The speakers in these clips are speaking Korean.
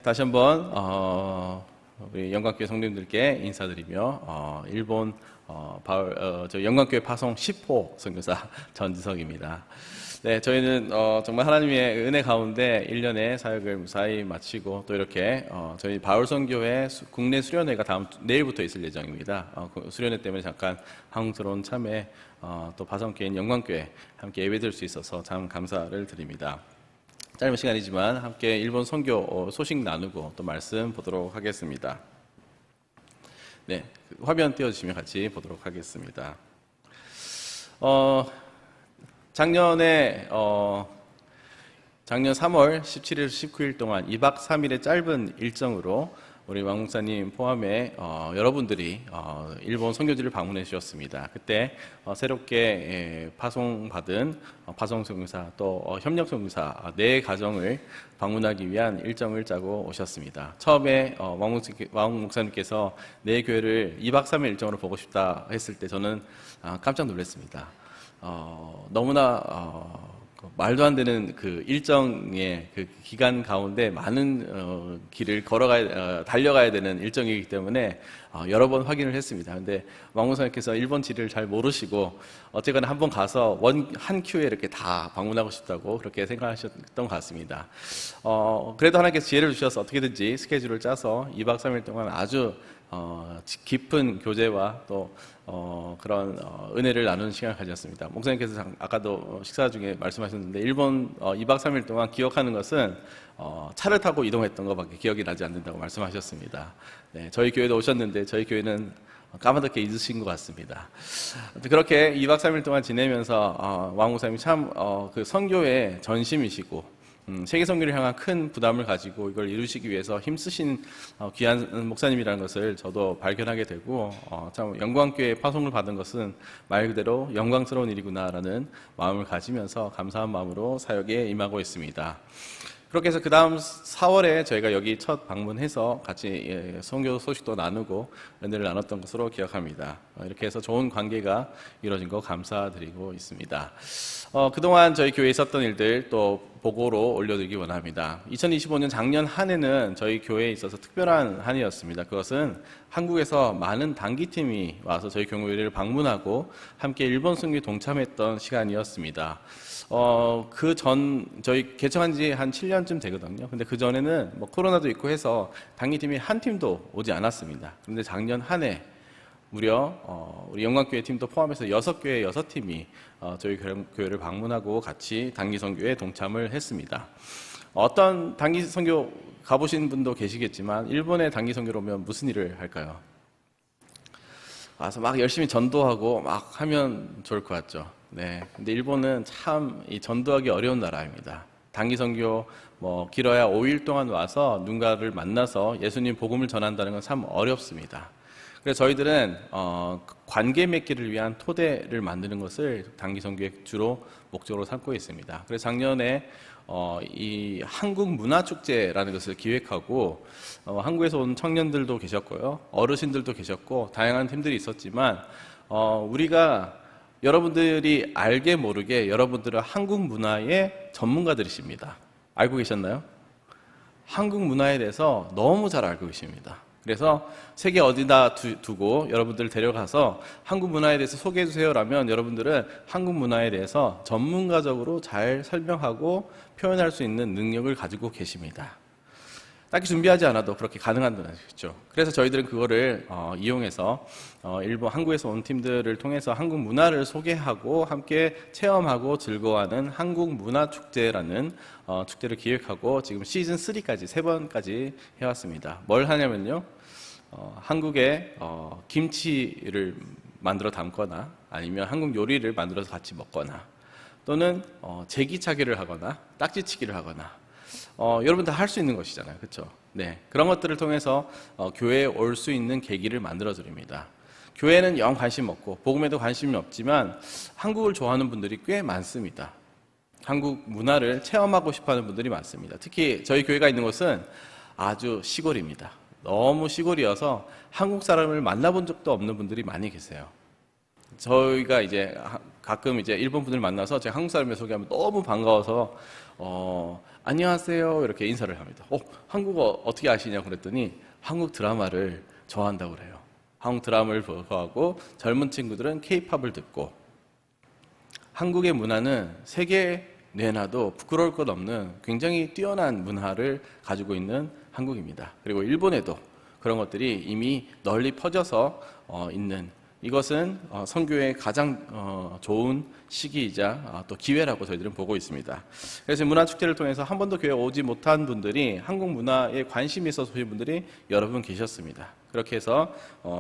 다시 한번 우리 영광교회 성도님들께 인사드리며 일본 저 영광교회 파송 10호 선교사 전지석입니다. 네, 저희는 정말 하나님의 은혜 가운데 1년의 사역을 무사히 마치고 또 이렇게 저희 바울선교회 국내 수련회가 내일부터 있을 예정입니다. 그 수련회 때문에 잠깐 한국 들어온 참에 또 파송교회인 영광교회 함께 예배드릴 수 있어서 참 감사를 드립니다. 짧은 시간이지만 함께 일본 선교 소식 나누고 또 말씀 보도록 하겠습니다. 네, 화면 띄워주시면 같이 보도록 하겠습니다. 작년 3월 17일에서 19일 동안 2박 3일의 짧은 일정으로 우리 왕 목사님 포함해 여러분들이 일본 선교지를 방문해 주셨습니다. 그때 새롭게 파송받은 파송선교사 또 협력선교사 4가정을 방문하기 위한 일정을 짜고 오셨습니다. 처음에 왕 목사님께서 내 교회를 2박 3일 일정으로 보고 싶다 했을 때 저는 깜짝 놀랐습니다. 너무나 말도 안 되는 그 일정의 그 기간 가운데 많은 길을 달려가야 되는 일정이기 때문에 여러 번 확인을 했습니다. 근데 왕 목사님께서 일본 지리를 잘 모르시고 어쨌거나 한번 가서 한 큐에 이렇게 다 방문하고 싶다고 그렇게 생각하셨던 것 같습니다. 그래도 하나님께서 지혜를 주셔서 어떻게든지 스케줄을 짜서 2박 3일 동안 아주 깊은 교제와 또 그런 은혜를 나누는 시간을 가졌습니다. 목사님께서 아까도 식사 중에 말씀하셨는데 일본 2박 3일 동안 기억하는 것은 차를 타고 이동했던 것밖에 기억이 나지 않는다고 말씀하셨습니다. 네, 저희 교회도 오셨는데 저희 교회는 까맣게 잊으신 것 같습니다. 그렇게 2박 3일 동안 지내면서 왕 목사님이 참 그 선교의 전심이시고 세계 선교를 향한 큰 부담을 가지고 이걸 이루시기 위해서 힘쓰신 귀한 목사님이라는 것을 저도 발견하게 되고 참 영광교회 파송을 받은 것은 말 그대로 영광스러운 일이구나라는 마음을 가지면서 감사한 마음으로 사역에 임하고 있습니다. 그렇게 해서 그 다음 4월에 저희가 여기 첫 방문해서 같이 선교 소식도 나누고 은혜를 나눴던 것으로 기억합니다. 이렇게 해서 좋은 관계가 이루어진 거 감사드리고 있습니다. 그동안 저희 교회에 있었던 일들 또 보고로 올려드리기 원합니다. 2025년 작년 한 해는 저희 교회에 있어서 특별한 한 해였습니다. 그것은 한국에서 많은 단기팀이 와서 저희 교회를 방문하고 함께 일본 선교에 동참했던 시간이었습니다. 저희 개척한 지 한 7년쯤 되거든요. 근데 그 전에는 코로나도 있고 해서 단기팀이 한 팀도 오지 않았습니다. 그런데 작년 한 해 무려 우리 영광교회 팀도 포함해서 6교회 6팀이 저희 교회를 방문하고 같이 단기 선교에 동참을 했습니다. 어떤 단기 선교 가보신 분도 계시겠지만 일본의 단기 선교로 오면 무슨 일을 할까요? 와서 막 열심히 전도하고 막 하면 좋을 것 같죠. 네. 근데 일본은 참 이 전도하기 어려운 나라입니다. 단기 선교 길어야 5일 동안 와서 누군가를 만나서 예수님 복음을 전한다는 건 참 어렵습니다. 그래서 저희들은 관계 맺기를 위한 토대를 만드는 것을 단기 선교의 주로 목적으로 삼고 있습니다. 그래서 작년에 이 한국 문화 축제라는 것을 기획하고 한국에서 온 청년들도 계셨고요, 어르신들도 계셨고 다양한 팀들이 있었지만 우리가 여러분들이 알게 모르게 여러분들은 한국 문화의 전문가들이십니다. 알고 계셨나요? 한국 문화에 대해서 너무 잘 알고 계십니다. 그래서 세계 어디다 두고 여러분들을 데려가서 한국 문화에 대해서 소개해 주세요라면 여러분들은 한국 문화에 대해서 전문가적으로 잘 설명하고 표현할 수 있는 능력을 가지고 계십니다. 딱히 준비하지 않아도 그렇게 가능한 거죠. 그래서 저희들은 그거를 이용해서 일본 한국에서 온 팀들을 통해서 한국 문화를 소개하고 함께 체험하고 즐거워하는 한국 문화 축제라는 축제를 기획하고 지금 시즌 3까지 3번까지 해왔습니다. 뭘 하냐면요, 한국의 김치를 만들어 담거나 아니면 한국 요리를 만들어서 같이 먹거나 또는 제기차기를 하거나 딱지치기를 하거나 여러분 다 할 수 있는 것이잖아요. 그렇죠? 네. 그런 것들을 통해서 교회에 올 수 있는 계기를 만들어 드립니다. 교회는 영 관심 없고 복음에도 관심이 없지만 한국을 좋아하는 분들이 꽤 많습니다. 한국 문화를 체험하고 싶어하는 분들이 많습니다. 특히 저희 교회가 있는 곳은 아주 시골입니다. 너무 시골이어서 한국 사람을 만나본 적도 없는 분들이 많이 계세요. 저희가 이제 가끔 이제 일본 분들 만나서 제가 한국 사람을 소개하면 너무 반가워서 안녕하세요 이렇게 인사를 합니다. 한국어 어떻게 아시냐고 그랬더니 한국 드라마를 좋아한다고 그래요. 한국 드라마를 좋아하고 젊은 친구들은 케이팝을 듣고 한국의 문화는 세계 내놔도 부끄러울 것 없는 굉장히 뛰어난 문화를 가지고 있는 한국입니다. 그리고 일본에도 그런 것들이 이미 널리 퍼져서 있는 이것은 선교의 가장 좋은 시기이자 또 기회라고 저희들은 보고 있습니다. 그래서 문화축제를 통해서 한 번도 교회에 오지 못한 분들이 한국 문화에 관심이 있어서 오신 분들이 여러 분 계셨습니다. 그렇게 해서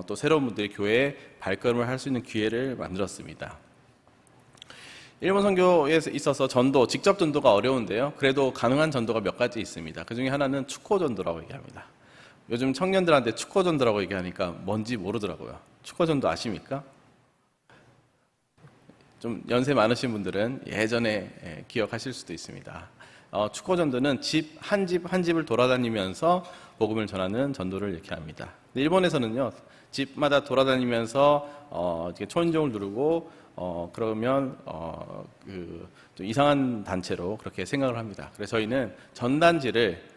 또 새로운 분들이 교회에 발걸음을 할 수 있는 기회를 만들었습니다. 일본 선교에 있어서 전도, 직접 전도가 어려운데요. 그래도 가능한 전도가 몇 가지 있습니다. 그 중에 하나는 축호 전도라고 얘기합니다. 요즘 청년들한테 축호 전도라고 얘기하니까 뭔지 모르더라고요. 축호 전도 아십니까? 좀 연세 많으신 분들은 예전에 기억하실 수도 있습니다. 축호 전도는 집 한 집을 돌아다니면서 복음을 전하는 전도를 이렇게 합니다. 일본에서는요, 집마다 돌아다니면서 이렇게 초인종을 누르고 그러면 좀 이상한 단체로 그렇게 생각을 합니다. 그래서 저희는 전단지를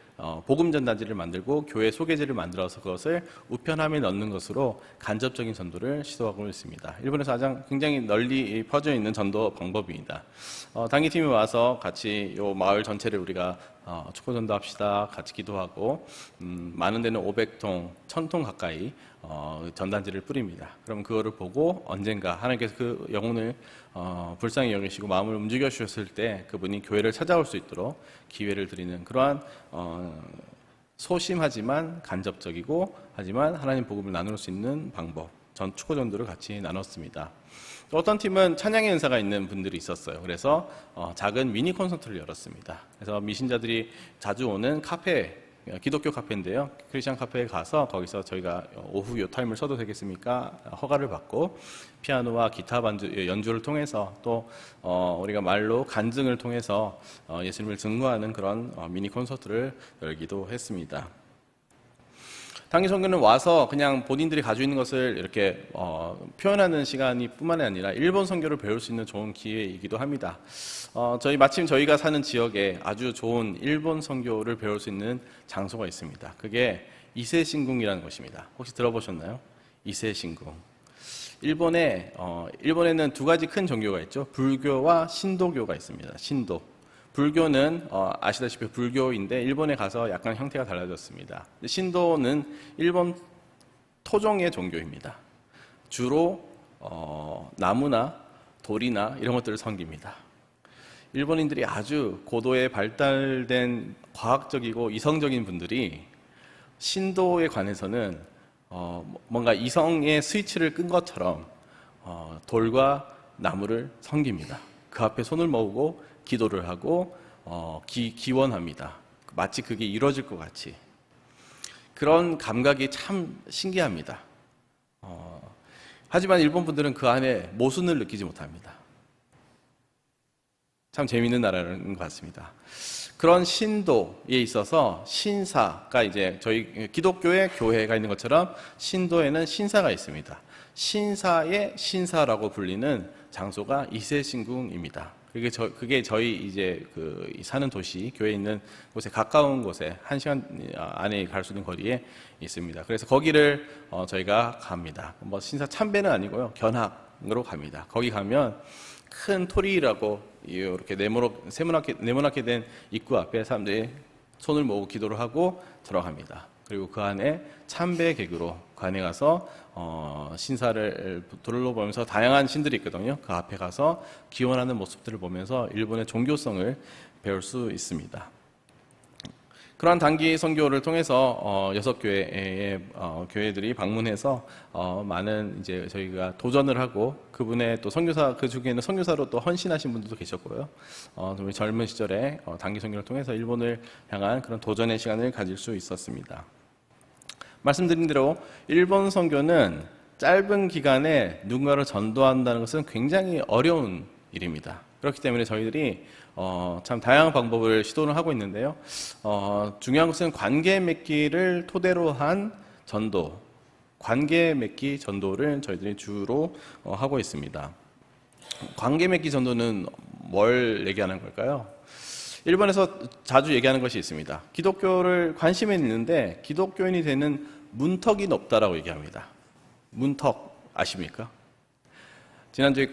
복음 전단지를 만들고 교회 소개지를 만들어서 그것을 우편함에 넣는 것으로 간접적인 전도를 시도하고 있습니다. 일본에서 가장 굉장히 널리 퍼져 있는 전도 방법입니다. 단기팀이 와서 같이 요 마을 전체를 우리가 축구 전도합시다. 같이 기도하고 많은 데는 500통, 1000통 가까이 전단지를 뿌립니다. 그럼 그거를 보고 언젠가 하나님께서 그 영혼을 불쌍히 여기시고 마음을 움직여 주셨을 때 그분이 교회를 찾아올 수 있도록 기회를 드리는 그러한 소심하지만 간접적이고 하지만 하나님 복음을 나눌 수 있는 방법, 축구 전도를 같이 나눴습니다. 또 어떤 팀은 찬양의 은사가 있는 분들이 있었어요. 그래서 작은 미니 콘서트를 열었습니다. 그래서 미신자들이 자주 오는 카페, 기독교 카페인데요. 크리스천 카페에 가서 거기서 저희가 오후 요 타임을 써도 되겠습니까? 허가를 받고 피아노와 기타 연주를 통해서 또 우리가 말로 간증을 통해서 예수님을 증거하는 그런 미니 콘서트를 열기도 했습니다. 단기 선교는 와서 그냥 본인들이 가지고 있는 것을 이렇게 표현하는 시간이 뿐만이 아니라 일본 선교를 배울 수 있는 좋은 기회이기도 합니다. 마침 저희가 사는 지역에 아주 좋은 일본 선교를 배울 수 있는 장소가 있습니다. 그게 이세신궁이라는 곳입니다. 혹시 들어보셨나요? 이세신궁. 일본에는 두 가지 큰 종교가 있죠. 불교와 신도교가 있습니다. 신도. 불교는 아시다시피 불교인데 일본에 가서 약간 형태가 달라졌습니다. 신도는 일본 토종의 종교입니다. 주로 나무나 돌이나 이런 것들을 섬깁니다. 일본인들이 아주 고도의 발달된 과학적이고 이성적인 분들이 신도에 관해서는 뭔가 이성의 스위치를 끈 것처럼 돌과 나무를 섬깁니다. 그 앞에 손을 모으고 기도를 하고 기원합니다. 마치 그게 이루어질 것 같이. 그런 감각이 참 신기합니다. 하지만 일본 분들은 그 안에 모순을 느끼지 못합니다. 참 재미있는 나라인 것 같습니다. 그런 신도에 있어서 신사가 이제 저희 기독교의 교회가 있는 것처럼 신도에는 신사가 있습니다. 신사의 신사라고 불리는 장소가 이세신궁입니다. 그게 저희 이제 사는 도시, 교회 있는 곳에 가까운 곳에 1시간 안에 갈 수 있는 거리에 있습니다. 그래서 거기를 저희가 갑니다. 뭐 신사 참배는 아니고요. 견학으로 갑니다. 거기 가면 큰 토리라고 이렇게 네모나게 된 입구 앞에 사람들이 손을 모으고 기도를 하고 들어갑니다. 그리고 그 안에 참배 객으로 그 안에 가서 신사를 둘러보면서 다양한 신들이 있거든요. 그 앞에 가서 기원하는 모습들을 보면서 일본의 종교성을 배울 수 있습니다. 그러한 단기 선교를 통해서 6교회의 교회들이 방문해서 많은 이제 저희가 도전을 하고 그분의 또 선교사 그 중에는 선교사로 또 헌신하신 분들도 계셨고요. 젊은 시절에 단기 선교를 통해서 일본을 향한 그런 도전의 시간을 가질 수 있었습니다. 말씀드린 대로 일본 선교는 짧은 기간에 누군가를 전도한다는 것은 굉장히 어려운 일입니다. 그렇기 때문에 저희들이 참 다양한 방법을 시도를 하고 있는데요. 중요한 것은 관계 맺기를 토대로 한 전도, 관계 맺기 전도를 저희들이 주로 하고 있습니다. 관계 맺기 전도는 뭘 얘기하는 걸까요? 일본에서 자주 얘기하는 것이 있습니다. 기독교를 관심이 있는데 기독교인이 되는 문턱이 높다라고 얘기합니다. 문턱 아십니까? 지난주에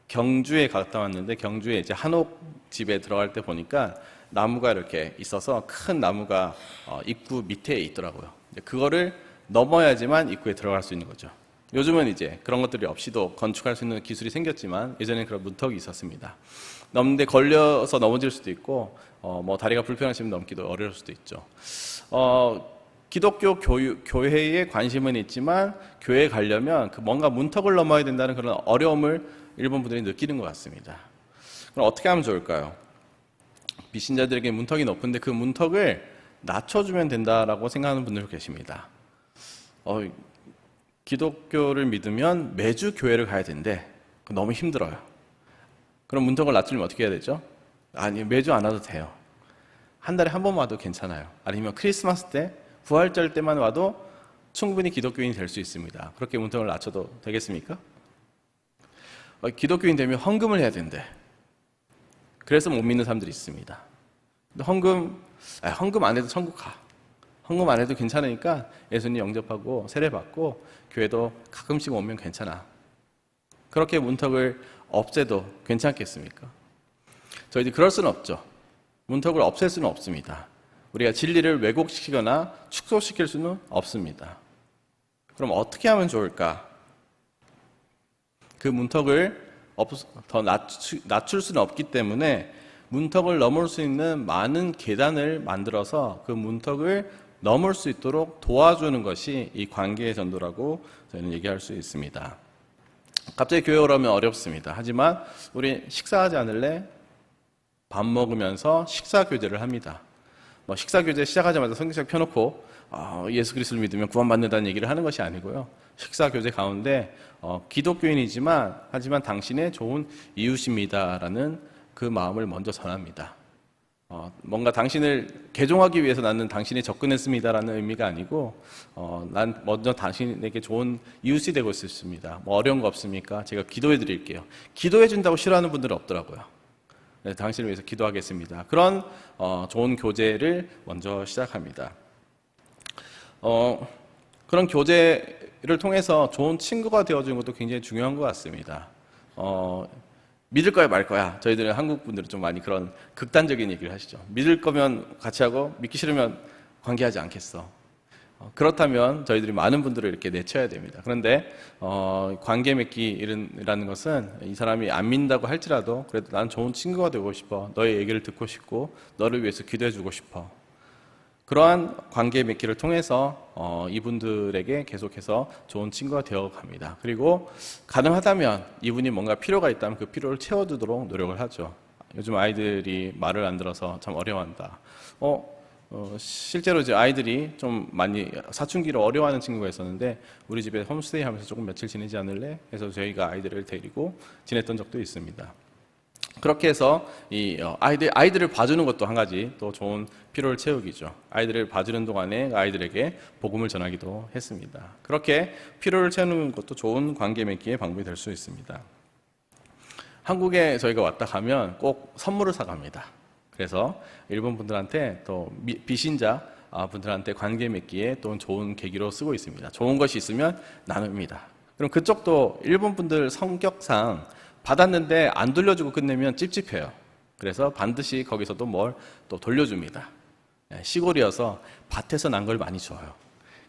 경주에 갔다 왔는데 경주에 이제 한옥 집에 들어갈 때 보니까 나무가 이렇게 있어서 큰 나무가 입구 밑에 있더라고요. 그거를 넘어야지만 입구에 들어갈 수 있는 거죠. 요즘은 이제 그런 것들이 없이도 건축할 수 있는 기술이 생겼지만 예전에는 그런 문턱이 있었습니다. 넘는데 걸려서 넘어질 수도 있고 뭐 다리가 불편하시면 넘기도 어려울 수도 있죠. 기독교 교회에 관심은 있지만 교회에 가려면 그 뭔가 문턱을 넘어야 된다는 그런 어려움을 일본 분들이 느끼는 것 같습니다. 그럼 어떻게 하면 좋을까요? 비신자들에게 문턱이 높은데 그 문턱을 낮춰주면 된다라고 생각하는 분들 계십니다. 기독교를 믿으면 매주 교회를 가야 된대. 너무 힘들어요. 그럼 문턱을 낮추려면 어떻게 해야 되죠? 아니, 매주 안 와도 돼요. 한 달에 한 번 와도 괜찮아요. 아니면 크리스마스 때, 부활절 때만 와도 충분히 기독교인이 될 수 있습니다. 그렇게 문턱을 낮춰도 되겠습니까? 기독교인 되면 헌금을 해야 된대. 그래서 못 믿는 사람들이 있습니다. 근데 헌금 안 해도 천국 가. 헌금 안 해도 괜찮으니까 예수님 영접하고 세례받고 교회도 가끔씩 오면 괜찮아. 그렇게 문턱을 없애도 괜찮겠습니까? 저희들이 그럴 수는 없죠. 문턱을 없앨 수는 없습니다. 우리가 진리를 왜곡시키거나 축소시킬 수는 없습니다. 그럼 어떻게 하면 좋을까? 그 문턱을 더 낮출 수는 없기 때문에 문턱을 넘을 수 있는 많은 계단을 만들어서 그 문턱을 넘을 수 있도록 도와주는 것이 이 관계의 전도라고 저희는 얘기할 수 있습니다. 갑자기 교회 오라면 어렵습니다. 하지만 우리 식사하지 않을래? 밥 먹으면서 식사 교제를 합니다. 식사 교제 시작하자마자 성경책 펴놓고 예수 그리스도를 믿으면 구원받는다는 얘기를 하는 것이 아니고요. 식사 교제 가운데 기독교인이지만 하지만 당신의 좋은 이웃입니다라는 그 마음을 먼저 전합니다. 뭔가 당신을 개종하기 위해서 나는 당신에 접근했습니다라는 의미가 아니고 난 먼저 당신에게 좋은 이웃이 되고 있습니다. 어려운 거 없습니까? 제가 기도해 드릴게요. 기도해 준다고 싫어하는 분들은 없더라고요. 네, 당신을 위해서 기도하겠습니다. 그런 좋은 교제를 먼저 시작합니다. 그런 교제를 통해서 좋은 친구가 되어주는 것도 굉장히 중요한 것 같습니다. 믿을 거야 말 거야. 저희들은 한국 분들은 좀 많이 그런 극단적인 얘기를 하시죠. 믿을 거면 같이 하고 믿기 싫으면 관계하지 않겠어. 그렇다면 저희들이 많은 분들을 이렇게 내쳐야 됩니다. 그런데 관계 맺기라는 것은 이 사람이 안 믿는다고 할지라도 그래도 난 좋은 친구가 되고 싶어. 너의 얘기를 듣고 싶고 너를 위해서 기도해 주고 싶어. 그러한 관계 맺기를 통해서 이분들에게 계속해서 좋은 친구가 되어갑니다. 그리고 가능하다면 이분이 뭔가 필요가 있다면 그 필요를 채워주도록 노력을 하죠. 요즘 아이들이 말을 안 들어서 참 어려워한다. 실제로 이제 아이들이 좀 많이 사춘기로 어려워하는 친구가 있었는데 우리 집에 홈스테이 하면서 조금 며칠 지내지 않을래? 해서 저희가 아이들을 데리고 지냈던 적도 있습니다. 그렇게 해서 이 아이들을 봐주는 것도 한 가지 또 좋은 필요를 채우기죠. 아이들을 봐주는 동안에 아이들에게 복음을 전하기도 했습니다. 그렇게 필요를 채우는 것도 좋은 관계 맺기의 방법이 될 수 있습니다. 한국에 저희가 왔다 가면 꼭 선물을 사갑니다. 그래서 일본 분들한테 또 비신자 분들한테 관계 맺기에 또 좋은 계기로 쓰고 있습니다. 좋은 것이 있으면 나눕니다. 그럼 그쪽도 일본 분들 성격상 받았는데 안 돌려주고 끝내면 찝찝해요. 그래서 반드시 거기서도 뭘 또 돌려줍니다. 시골이어서 밭에서 난 걸 많이 줘요.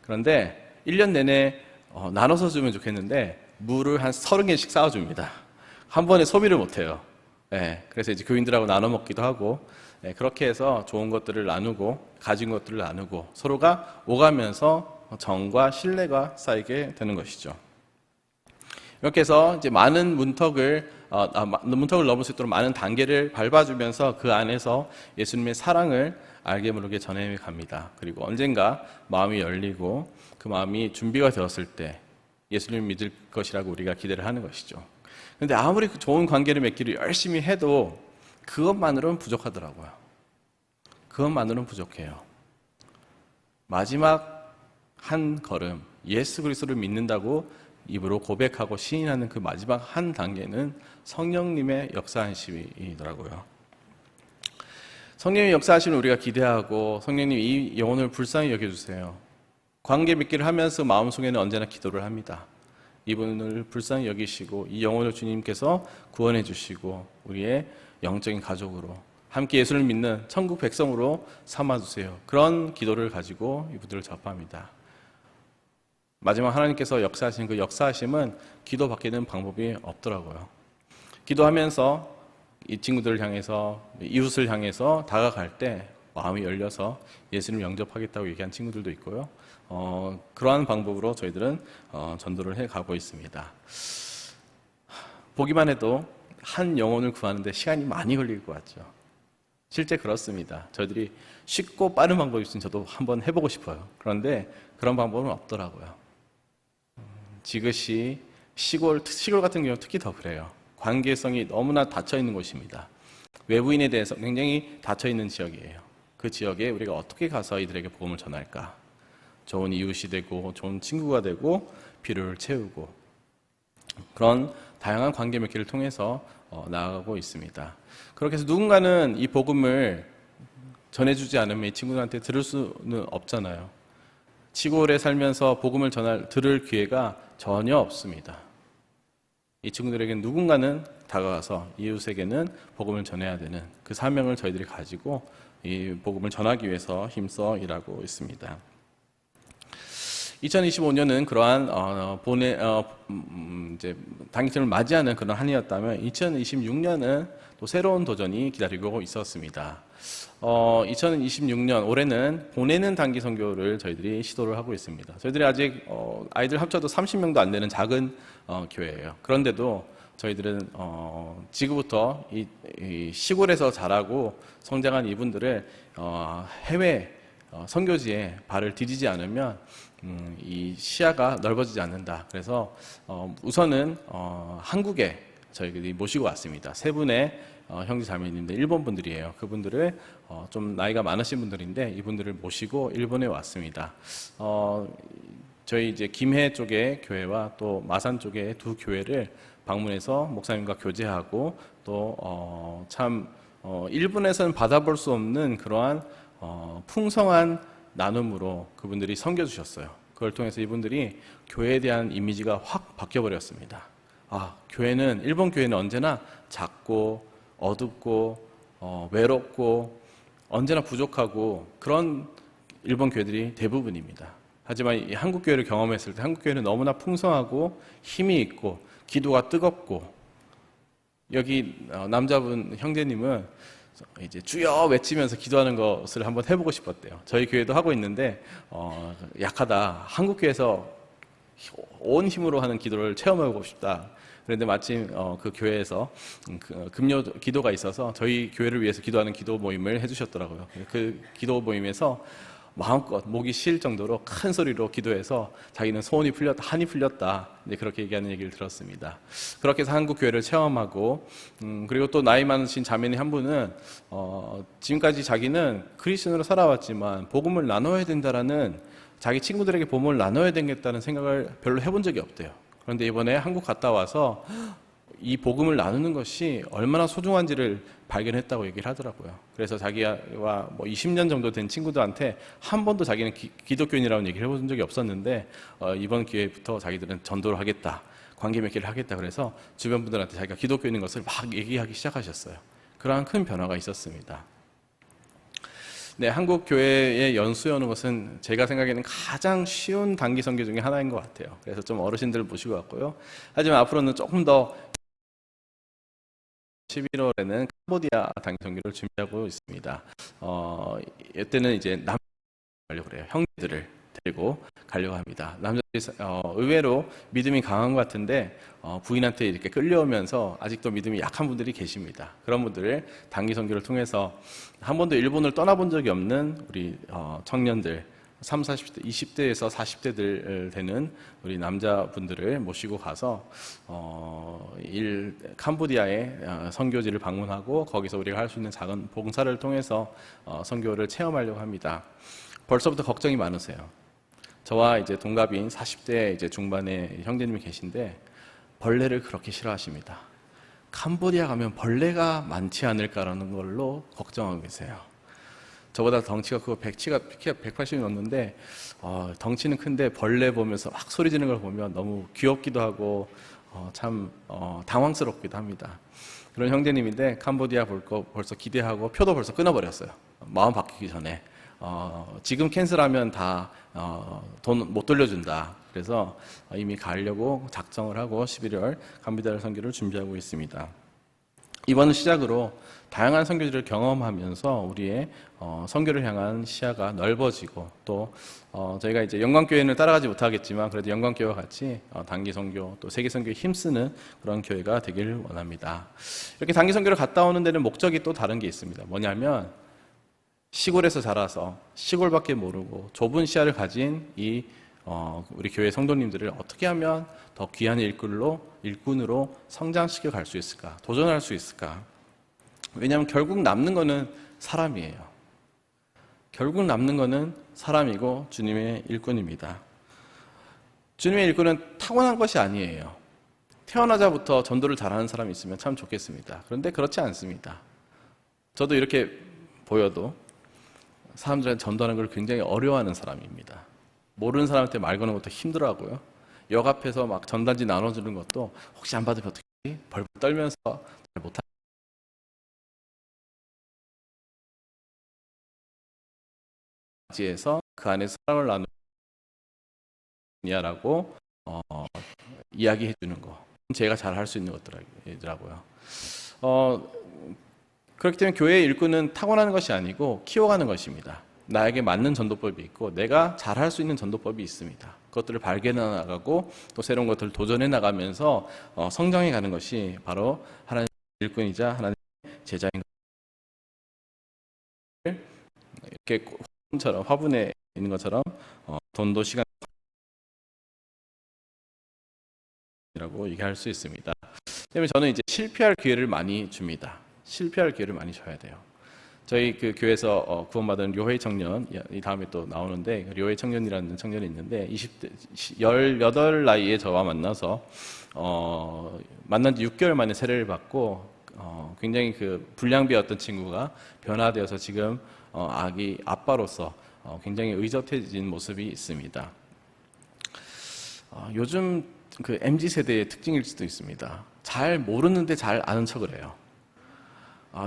그런데 1년 내내 나눠서 주면 좋겠는데 물을 한 30개씩 쌓아줍니다. 한 번에 소비를 못해요. 그래서 이제 교인들하고 나눠 먹기도 하고 그렇게 해서 좋은 것들을 나누고 가진 것들을 나누고 서로가 오가면서 정과 신뢰가 쌓이게 되는 것이죠. 이렇게 해서 이제 많은 문턱을 넘을 수 있도록 많은 단계를 밟아주면서 그 안에서 예수님의 사랑을 알게 모르게 전해 갑니다. 그리고 언젠가 마음이 열리고 그 마음이 준비가 되었을 때 예수님을 믿을 것이라고 우리가 기대를 하는 것이죠. 그런데 아무리 좋은 관계를 맺기를 열심히 해도 그것만으로는 부족하더라고요. 그것만으로는 부족해요. 마지막 한 걸음, 예수 그리스도를 믿는다고 입으로 고백하고 시인하는 그 마지막 한 단계는 성령님의 역사하심이더라고요. 성령님 역사하시는 우리가 기대하고 성령님 이 영혼을 불쌍히 여겨주세요. 관계 맺기를 하면서 마음속에는 언제나 기도를 합니다. 이분을 불쌍히 여기시고 이 영혼을 주님께서 구원해 주시고 우리의 영적인 가족으로 함께 예수를 믿는 천국 백성으로 삼아주세요. 그런 기도를 가지고 이분들을 접합니다. 마지막 하나님께서 역사하신 그 역사하심은 기도밖에는 방법이 없더라고요. 기도하면서 이 친구들을 향해서 이웃을 향해서 다가갈 때 마음이 열려서 예수님을 영접하겠다고 얘기한 친구들도 있고요. 그러한 방법으로 저희들은 전도를 해가고 있습니다. 보기만 해도 한 영혼을 구하는데 시간이 많이 걸릴 것 같죠. 실제 그렇습니다. 저희들이 쉽고 빠른 방법이 있으면 저도 한번 해보고 싶어요. 그런데 그런 방법은 없더라고요. 지그시 시골 같은 경우 특히 더 그래요. 관계성이 너무나 닫혀있는 곳입니다. 외부인에 대해서 굉장히 닫혀있는 지역이에요. 그 지역에 우리가 어떻게 가서 이들에게 복음을 전할까? 좋은 이웃이 되고 좋은 친구가 되고 필요를 채우고 그런 다양한 관계 맺기를 통해서 나아가고 있습니다. 그렇게 해서 누군가는 이 복음을 전해주지 않으면 이 친구들한테 들을 수는 없잖아요. 시골에 살면서 복음을 들을 기회가 전혀 없습니다. 이 친구들에게는 누군가는 다가가서 이웃에게는 복음을 전해야 되는 그 사명을 저희들이 가지고 이 복음을 전하기 위해서 힘써 일하고 있습니다. 2025년은 그러한 이제 단기점을 맞이하는 그런 한 해였다면 2026년은 또 새로운 도전이 기다리고 있었습니다. 2026년 올해는 보내는 단기 선교를 저희들이 시도를 하고 있습니다. 저희들이 아직 아이들 합쳐도 30명도 안 되는 작은 교회예요. 그런데도 저희들은 지금부터 이 시골에서 자라고 성장한 이분들을 해외 선교지에 발을 디디지 않으면 이 시야가 넓어지지 않는다. 그래서 우선은 한국에 저희들이 모시고 왔습니다. 세 분의 형제 자매님들 일본 분들이에요. 그분들을 좀 나이가 많으신 분들인데 이분들을 모시고 일본에 왔습니다. 저희 이제 김해 쪽의 교회와 또 마산 쪽의 두 교회를 방문해서 목사님과 교제하고 또 참 일본에서는 받아볼 수 없는 그러한 풍성한 나눔으로 그분들이 섬겨주셨어요. 그걸 통해서 이분들이 교회에 대한 이미지가 확 바뀌어버렸습니다. 교회는 일본 교회는 언제나 작고 어둡고 외롭고 언제나 부족하고 그런 일본 교회들이 대부분입니다. 하지만 이 한국 교회를 경험했을 때 한국 교회는 너무나 풍성하고 힘이 있고 기도가 뜨겁고 여기 남자분 형제님은 이제 주여 외치면서 기도하는 것을 한번 해보고 싶었대요. 저희 교회도 하고 있는데 약하다. 한국 교회에서 온 힘으로 하는 기도를 체험해보고 싶다. 그런데 마침 그 교회에서 금요 기도가 있어서 저희 교회를 위해서 기도하는 기도 모임을 해주셨더라고요. 그 기도 모임에서 마음껏 목이 쉴 정도로 큰 소리로 기도해서 자기는 소원이 풀렸다, 한이 풀렸다. 네, 그렇게 얘기하는 얘기를 들었습니다. 그렇게 해서 한국 교회를 체험하고 그리고 또 나이 많으신 자매님 한 분은 지금까지 자기는 그리스도인으로 살아왔지만 복음을 나눠야 된다라는 자기 친구들에게 복음을 나눠야 되겠다는 생각을 별로 해본 적이 없대요. 그런데 이번에 한국 갔다 와서 이 복음을 나누는 것이 얼마나 소중한지를 발견했다고 얘기를 하더라고요. 그래서 자기와 20년 정도 된 친구들한테 한 번도 자기는 기독교인이라는 얘기를 해본 적이 없었는데 이번 기회부터 자기들은 전도를 하겠다, 관계 맺기를 하겠다 그래서 주변 분들한테 자기가 기독교인인 것을 막 얘기하기 시작하셨어요. 그러한 큰 변화가 있었습니다. 네, 한국 교회에 연수해 오는 것은 제가 생각에는 가장 쉬운 단기 선교 중에 하나인 것 같아요. 그래서 좀 어르신들을 모시고 왔고요. 하지만 앞으로는 조금 더 11월에는 캄보디아 단기 선교를 준비하고 있습니다. 이때는 이제 남자 가려고 그래요. 형제들을 데리고 가려고 합니다. 남자들이 의외로 믿음이 강한 것 같은데 부인한테 이렇게 끌려오면서 아직도 믿음이 약한 분들이 계십니다. 그런 분들을 단기 선교를 통해서 한 번도 일본을 떠나본 적이 없는 우리 청년들 30, 40대, 20대에서 40대들 되는 우리 남자분들을 모시고 가서 캄보디아의 선교지를 방문하고 거기서 우리가 할 수 있는 작은 봉사를 통해서 선교를 체험하려고 합니다. 벌써부터 걱정이 많으세요. 저와 이제 동갑인 40대 이제 중반의 형제님이 계신데 벌레를 그렇게 싫어하십니다. 캄보디아 가면 벌레가 많지 않을까라는 걸로 걱정하고 계세요. 저보다 덩치가 크고 키가 180이 넘는데 덩치는 큰데 벌레 보면서 막 소리 지르는 걸 보면 너무 귀엽기도 하고 참 당황스럽기도 합니다. 그런 형제님인데 캄보디아 볼 거 벌써 기대하고 표도 벌써 끊어버렸어요. 마음 바뀌기 전에. 지금 캔슬하면 다 돈 못 돌려준다. 그래서 이미 가려고 작정을 하고 11월 캄보디아 선교를 준비하고 있습니다. 이번 시작으로 다양한 선교지를 경험하면서 우리의 선교를 향한 시야가 넓어지고 또 저희가 이제 영광교회는 따라가지 못하겠지만 그래도 영광교회와 같이 단기 선교 또 세계 선교에 힘쓰는 그런 교회가 되기를 원합니다. 이렇게 단기 선교를 갔다 오는 데는 목적이 또 다른 게 있습니다. 뭐냐면 시골에서 자라서 시골밖에 모르고 좁은 시야를 가진 이 우리 교회 성도님들을 어떻게 하면 더 귀한 일꾼으로 성장시켜 갈 수 있을까? 도전할 수 있을까? 왜냐하면 결국 남는 거는 사람이에요. 결국 남는 거는 사람이고 주님의 일꾼입니다. 주님의 일꾼은 타고난 것이 아니에요. 태어나자부터 전도를 잘하는 사람이 있으면 참 좋겠습니다. 그런데 그렇지 않습니다. 저도 이렇게 보여도 사람들은 전도하는 걸 굉장히 어려워하는 사람입니다. 모르는 사람한테 말 거는 것도 힘들어하고요. 역 앞에서 막 전단지 나눠주는 것도 혹시 안 받으면 어떻게 벌벌 떨면서 잘 못하는 지에서 그 안에 사랑을 나누냐라고 이야기해 주는 거. 제가 잘 할 수 있는 것들이더라고요. 그렇기 때문에 교회의 일꾼은 타고나는 것이 아니고 키워가는 것입니다. 나에게 맞는 전도법이 있고 내가 잘할 수 있는 전도법이 있습니다. 그것들을 발견해 나가고 또 새로운 것들을 도전해 나가면서 성장해 가는 것이 바로 하나님의 일꾼이자 하나님의 제자인 것을 이렇게 화분에 있는 것처럼 돈도 시간이라고 얘기할 수 있습니다. 때문에 저는 이제 실패할 기회를 많이 줍니다. 실패할 기회를 많이 줘야 돼요. 저희 그 교회에서 구원받은 료헤이 청년, 이 다음에 또 나오는데 료헤이 청년이라는 청년이 있는데 20대 18 나이에 저와 만나서 만난 지 6개월 만에 세례를 받고 굉장히 그 불량배였던 친구가 변화되어서 지금 아기 아빠로서 굉장히 의젓해진 모습이 있습니다. 요즘 그 MZ 세대의 특징일 수도 있습니다. 잘 모르는데 잘 아는 척을 해요.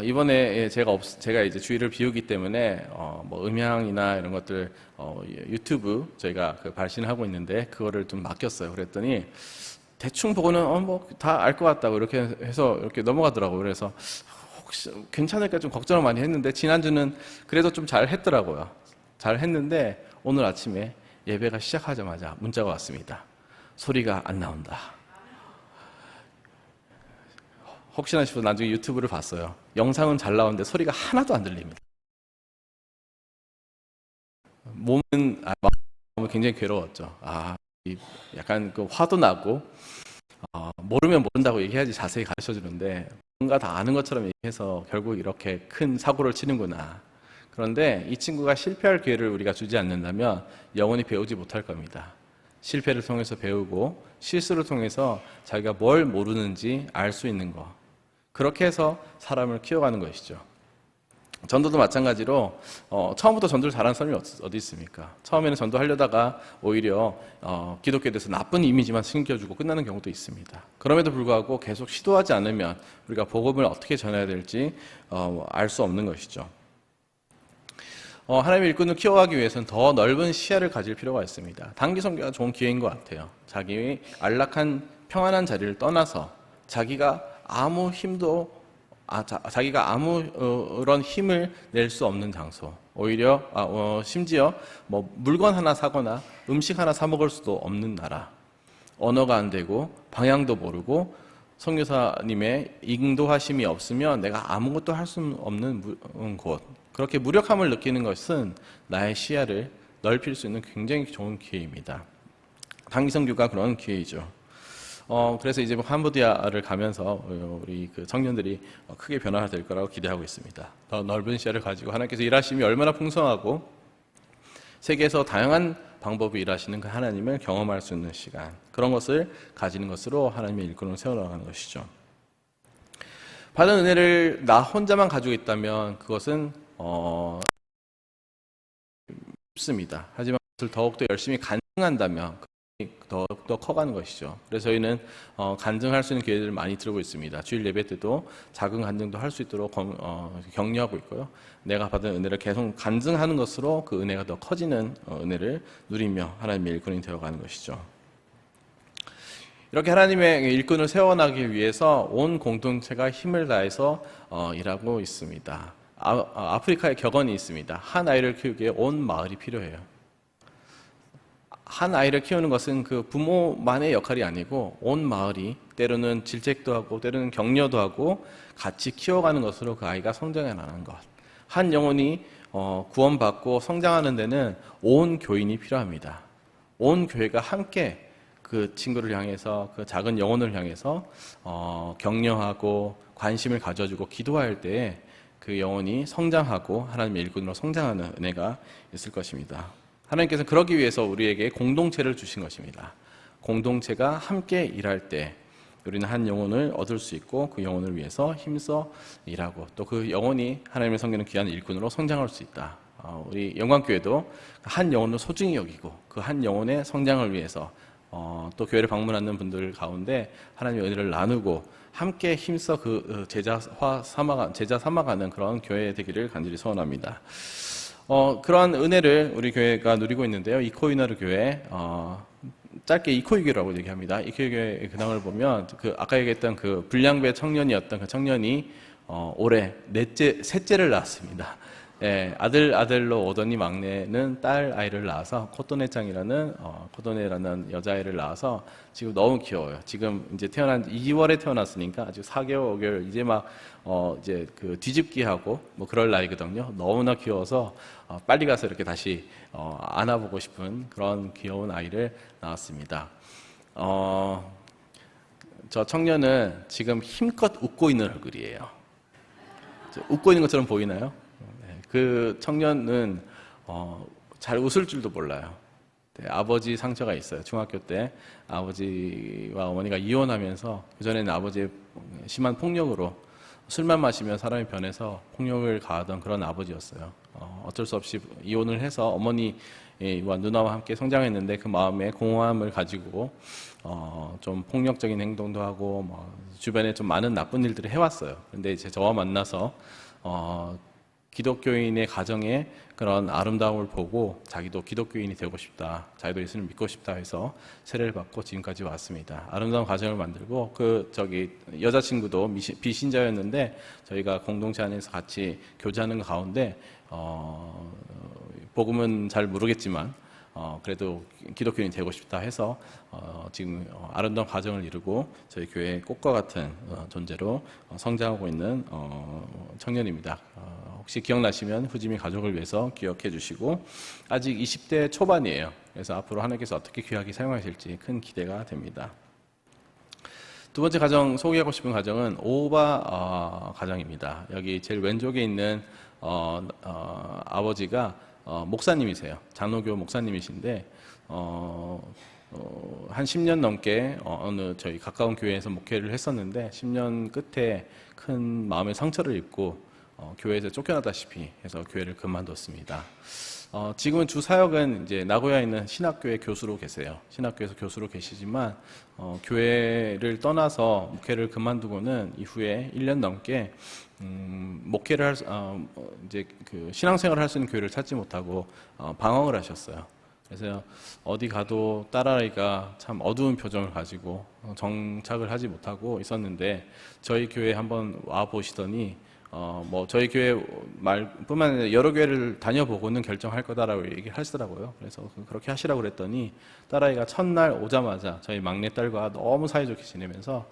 이번에 제가 이제 주의를 비우기 때문에 뭐 음향이나 이런 것들 유튜브 저희가 그 발신하고 있는데 그거를 좀 맡겼어요. 그랬더니 대충 보고는 뭐 다 알 것 같다고 이렇게 해서 이렇게 넘어가더라고요. 그래서 혹시 괜찮을까 좀 걱정을 많이 했는데 지난주는 그래도 좀 잘 했더라고요. 잘 했는데 오늘 아침에 예배가 시작하자마자 문자가 왔습니다. 소리가 안 나온다. 혹시나 싶어서 나중에 유튜브를 봤어요. 영상은 잘 나오는데 소리가 하나도 안 들립니다. 몸은 굉장히 괴로웠죠. 약간 그 화도 나고 모르면 모른다고 얘기해야지 자세히 가르쳐 주는데 뭔가 다 아는 것처럼 얘기해서 결국 이렇게 큰 사고를 치는구나. 그런데 이 친구가 실패할 기회를 우리가 주지 않는다면 영원히 배우지 못할 겁니다. 실패를 통해서 배우고 실수를 통해서 자기가 뭘 모르는지 알 수 있는 거. 그렇게 해서 사람을 키워가는 것이죠. 전도도 마찬가지로 처음부터 전도를 잘하는 사람이 어디 있습니까? 처음에는 전도하려다가 오히려 기독교에 대해서 나쁜 이미지만 심겨주고 끝나는 경우도 있습니다. 그럼에도 불구하고 계속 시도하지 않으면 우리가 복음을 어떻게 전해야 될지 알 수 없는 것이죠. 하나님의 일꾼을 키워가기 위해서는 더 넓은 시야를 가질 필요가 있습니다. 단기 선교가 좋은 기회인 것 같아요. 자기의 안락한 평안한 자리를 떠나서 자기가 아무 힘도 자기가 아무런 힘을 낼 수 없는 장소, 오히려 심지어 뭐 물건 하나 사거나 음식 하나 사 먹을 수도 없는 나라, 언어가 안 되고 방향도 모르고 선교사님의 인도하심이 없으면 내가 아무것도 할 수 없는 곳, 그렇게 무력함을 느끼는 것은 나의 시야를 넓힐 수 있는 굉장히 좋은 기회입니다. 단기 선교가 그런 기회이죠. 그래서 이제 캄보디아를 가면서 우리 그 청년들이 크게 변화가 될 거라고 기대하고 있습니다. 더 넓은 시야를 가지고 하나님께서 일하심이 얼마나 풍성하고 세계에서 다양한 방법으로 일하시는 그 하나님을 경험할 수 있는 시간, 그런 것을 가지는 것으로 하나님의 일꾼을 세워나가는 것이죠. 받은 은혜를 나 혼자만 가지고 있다면 그것은 쉽습니다. 하지만 그것을 더욱더 열심히 간증한다면 더욱더 커가는 것이죠. 그래서 저희는 간증할 수 있는 기회들을 많이 들고 있습니다. 주일 예배 때도 작은 간증도 할 수 있도록 격려하고 있고요. 내가 받은 은혜를 계속 간증하는 것으로 그 은혜가 더 커지는 은혜를 누리며 하나님의 일꾼이 되어가는 것이죠. 이렇게 하나님의 일꾼을 세워나가기 위해서 온 공동체가 힘을 다해서 일하고 있습니다. 아프리카에 격언이 있습니다. 한 아이를 키우기에 온 마을이 필요해요. 한 아이를 키우는 것은 그 부모만의 역할이 아니고 온 마을이 때로는 질책도 하고 때로는 격려도 하고 같이 키워가는 것으로 그 아이가 성장해 나가는 것. 한 영혼이 구원받고 성장하는 데는 온 교인이 필요합니다. 온 교회가 함께 그 친구를 향해서 그 작은 영혼을 향해서 격려하고 관심을 가져주고 기도할 때에 그 영혼이 성장하고 하나님의 일꾼으로 성장하는 은혜가 있을 것입니다. 하나님께서 그러기 위해서 우리에게 공동체를 주신 것입니다. 공동체가 함께 일할 때 우리는 한 영혼을 얻을 수 있고 그 영혼을 위해서 힘써 일하고 또 그 영혼이 하나님의 섬기는 귀한 일꾼으로 성장할 수 있다. 우리 영광교회도 한 영혼을 소중히 여기고 그 한 영혼의 성장을 위해서 또 교회를 방문하는 분들 가운데 하나님의 은혜를 나누고 함께 힘써 그 제자 삼아가는 그런 교회 되기를 간절히 소원합니다. 그러한 은혜를 우리 교회가 누리고 있는데요. 이코이너르 교회, 짧게 이코이교라고 얘기합니다. 이코이교의 근황을 보면 아까 얘기했던 그 불량배 청년이었던 그 청년이 올해 셋째를 낳았습니다. 예, 아들로 오더니 막내는 딸 아이를 낳아서 코토네라는 여자아이를 낳아서 지금 너무 귀여워요. 지금 이제 2월에 태어났으니까 아직 4개월, 5개월 이제 막 이제 그 뒤집기하고 뭐 그럴 나이거든요. 너무나 귀여워서 빨리 가서 이렇게 다시 안아보고 싶은 그런 귀여운 아이를 낳았습니다. 저 청년은 지금 힘껏 웃고 있는 얼굴이에요. 웃고 있는 것처럼 보이나요? 그 청년은 잘 웃을 줄도 몰라요. 네, 아버지 상처가 있어요. 중학교 때 아버지와 어머니가 이혼하면서 그전에는 아버지의 심한 폭력으로 술만 마시면 사람이 변해서 폭력을 가하던 그런 아버지였어요. 어쩔 수 없이 이혼을 해서 어머니와 누나와 함께 성장했는데 그 마음에 공허함을 가지고 좀 폭력적인 행동도 하고 주변에 좀 많은 나쁜 일들을 해왔어요. 근데 이제 저와 만나서 기독교인의 가정에 그런 아름다움을 보고 자기도 기독교인이 되고 싶다, 자기도 예수님을 믿고 싶다 해서 세례를 받고 지금까지 왔습니다. 아름다운 가정을 만들고 여자친구도 비신자였는데 저희가 공동체 안에서 같이 교제하는 가운데 복음은 잘 모르겠지만 그래도 기독교인이 되고 싶다 해서 지금 아름다운 가정을 이루고 저희 교회의 꽃과 같은 존재로 성장하고 있는 청년입니다. 혹시 기억나시면 후지민 가족을 위해서 기억해 주시고 아직 20대 초반이에요. 그래서 앞으로 하나님께서 어떻게 귀하게 사용하실지 큰 기대가 됩니다. 두 번째 가정 소개하고 싶은 가정은 오바 가정입니다. 여기 제일 왼쪽에 있는 아버지가 목사님이세요. 장로교 목사님이신데 한 10년 넘게 어느 저희 가까운 교회에서 목회를 했었는데 10년 끝에 큰 마음의 상처를 입고 교회에서 쫓겨나다시피 해서 교회를 그만뒀습니다. 지금은 주 사역은 이제 나고야에 있는 신학교의 교수로 계세요. 신학교에서 교수로 계시지만 교회를 떠나서 목회를 그만두고는 이후에 1년 넘게 목회를 이제 그 신앙생활을 할 수 있는 교회를 찾지 못하고 방황을 하셨어요. 그래서 어디 가도 딸아이가 참 어두운 표정을 가지고 정착을 하지 못하고 있었는데 저희 교회에 한번 와 보시더니 저희 교회 말뿐만 아니라 여러 교회를 다녀보고는 결정할 거다라고 얘기를 하시더라고요. 그래서 그렇게 하시라고 그랬더니 딸아이가 첫날 오자마자 저희 막내딸과 너무 사이좋게 지내면서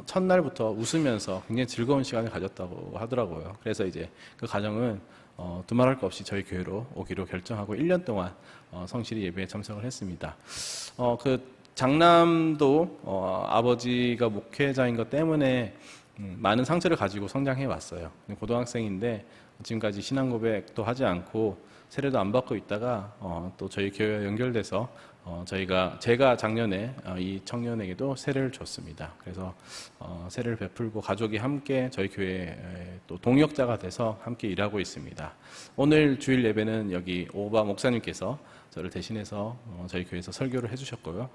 첫날부터 웃으면서 굉장히 즐거운 시간을 가졌다고 하더라고요. 그래서 이제 그 가정은 두말할 것 없이 저희 교회로 오기로 결정하고 1년 동안 성실히 예배에 참석을 했습니다. 그 장남도 아버지가 목회자인 것 때문에 많은 상처를 가지고 성장해 왔어요. 고등학생인데 지금까지 신앙 고백도 하지 않고 세례도 안 받고 있다가 또 저희 교회와 연결돼서 제가 작년에 이 청년에게도 세례를 줬습니다. 그래서 세례를 베풀고 가족이 함께 저희 교회에 또 동역자가 돼서 함께 일하고 있습니다. 오늘 주일 예배는 여기 오바 목사님께서 저를 대신해서 저희 교회에서 설교를 해주셨고요.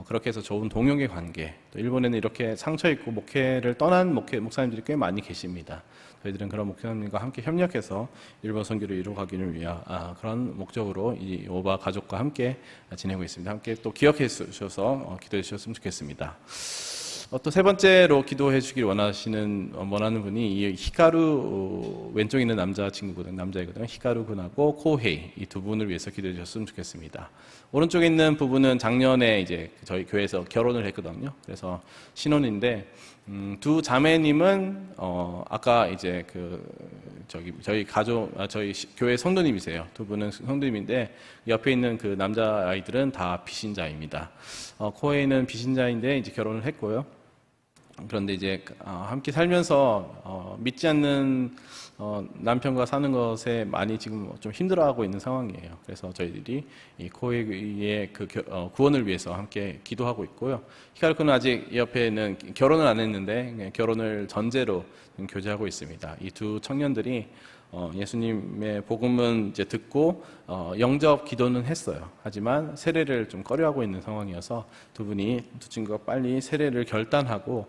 그렇게 해서 좋은 동역의 관계, 또 일본에는 이렇게 상처 있고 목회를 떠난 목사님들이 꽤 많이 계십니다. 저희들은 그런 목사님과 함께 협력해서 일본 선교를 이루어가기를 위한 그런 목적으로 이 오바 가족과 함께 지내고 있습니다. 함께 또 기억해 주셔서 기도해 주셨으면 좋겠습니다. 또 세 번째로 기도해 주길 원하는 분이 이 히카루 왼쪽에 있는 남자이거든요. 히카루 군하고 코헤이 이 두 분을 위해서 기도해 주셨으면 좋겠습니다. 오른쪽에 있는 부부는 작년에 이제 저희 교회에서 결혼을 했거든요. 그래서 신혼인데 두 자매님은 아까 이제 저희 교회 성도님이세요. 두 분은 성도님인데 옆에 있는 그 남자 아이들은 다 비신자입니다. 코헤이는 비신자인데 이제 결혼을 했고요. 그런데 이제 함께 살면서 믿지 않는 남편과 사는 것에 많이 지금 좀 힘들어하고 있는 상황이에요. 그래서 저희들이 이 코헤이의 구원을 위해서 함께 기도하고 있고요. 히카루는 아직 옆에는 결혼을 안 했는데 결혼을 전제로 교제하고 있습니다. 이 두 청년들이 예수님의 복음은 이제 듣고 영접 기도는 했어요. 하지만 세례를 좀 꺼려하고 있는 상황이어서 두 친구가 빨리 세례를 결단하고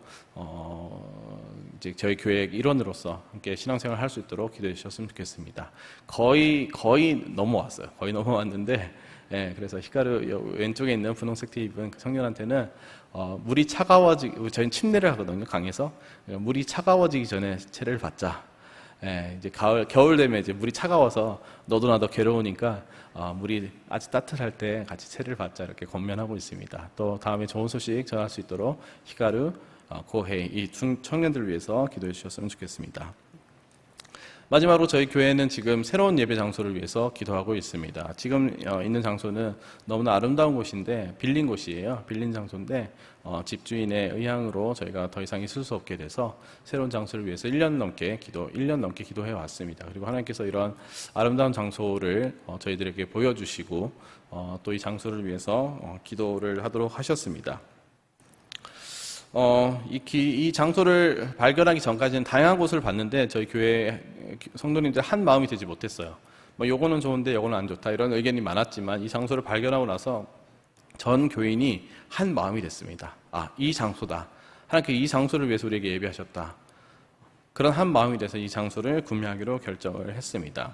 이제 저희 교회의 일원으로서 함께 신앙생활을 할 수 있도록 기도해 주셨으면 좋겠습니다. 거의 넘어왔어요. 거의 넘어왔는데 그래서 히카루 왼쪽에 있는 분홍색 티 입은 그 청년한테는 물이 차가워지기, 저희는 침례를 하거든요, 강에서. 물이 차가워지기 전에 세례를 받자. 이제 겨울 되면 이제 물이 차가워서 너도 나도 괴로우니까 물이 아주 따뜻할 때 같이 세례를 받자 이렇게 권면하고 있습니다. 또 다음에 좋은 소식 전할 수 있도록 히카루, 코헤이 이 청년들을 위해서 기도해 주셨으면 좋겠습니다. 마지막으로 저희 교회는 지금 새로운 예배 장소를 위해서 기도하고 있습니다. 지금 있는 장소는 너무나 아름다운 곳인데 빌린 곳이에요. 빌린 장소인데 집주인의 의향으로 저희가 더 이상 있을 수 없게 돼서 새로운 장소를 위해서 1년 넘게 기도해 왔습니다. 그리고 하나님께서 이런 아름다운 장소를 저희들에게 보여주시고 또 이 장소를 위해서 기도를 하도록 하셨습니다. 이 장소를 발견하기 전까지는 다양한 곳을 봤는데 저희 교회 성도님들 한 마음이 되지 못했어요. 요거는 좋은데 요거는 안 좋다 이런 의견이 많았지만 이 장소를 발견하고 나서 전 교인이 한 마음이 됐습니다. 이 장소다. 하나님께 이 장소를 위해서 우리에게 예비하셨다. 그런 한 마음이 돼서 이 장소를 구매하기로 결정을 했습니다.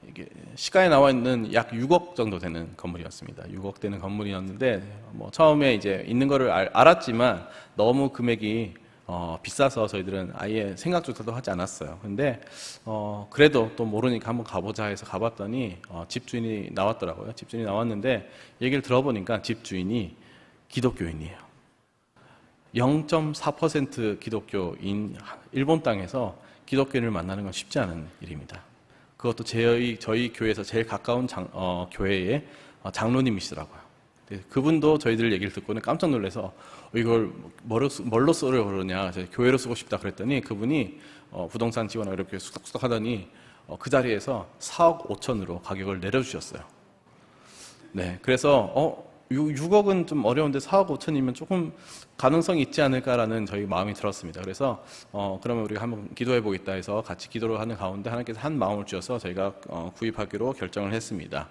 이게 시가에 나와 있는 약 6억 정도 되는 건물이었습니다. 6억 되는 건물이었는데 처음에 이제 있는 거를 알았지만 너무 금액이 비싸서 저희들은 아예 생각조차도 하지 않았어요. 근데 그래도 또 모르니까 한번 가보자 해서 가봤더니 집주인이 나왔더라고요. 집주인이 나왔는데 얘기를 들어보니까 집주인이 기독교인이에요. 0.4% 기독교인 일본 땅에서 기독교인을 만나는 건 쉽지 않은 일입니다. 그것도 저희 교회에서 제일 가까운 교회의 장로님이시더라고요. 그분도 저희들 얘기를 듣고는 깜짝 놀라서 이걸 뭘로 쓰려고 그러냐, 교회로 쓰고 싶다 그랬더니 그분이 부동산 지원을 이렇게 쑥덕쑥덕 하더니 그 자리에서 4억 5천으로 가격을 내려주셨어요. 네, 그래서 6억은 좀 어려운데 4억 5천이면 조금 가능성이 있지 않을까라는 저희 마음이 들었습니다. 그래서 그러면 우리가 한번 기도해 보겠다 해서 같이 기도를 하는 가운데 하나님께서 한 마음을 주셔서 저희가 구입하기로 결정을 했습니다.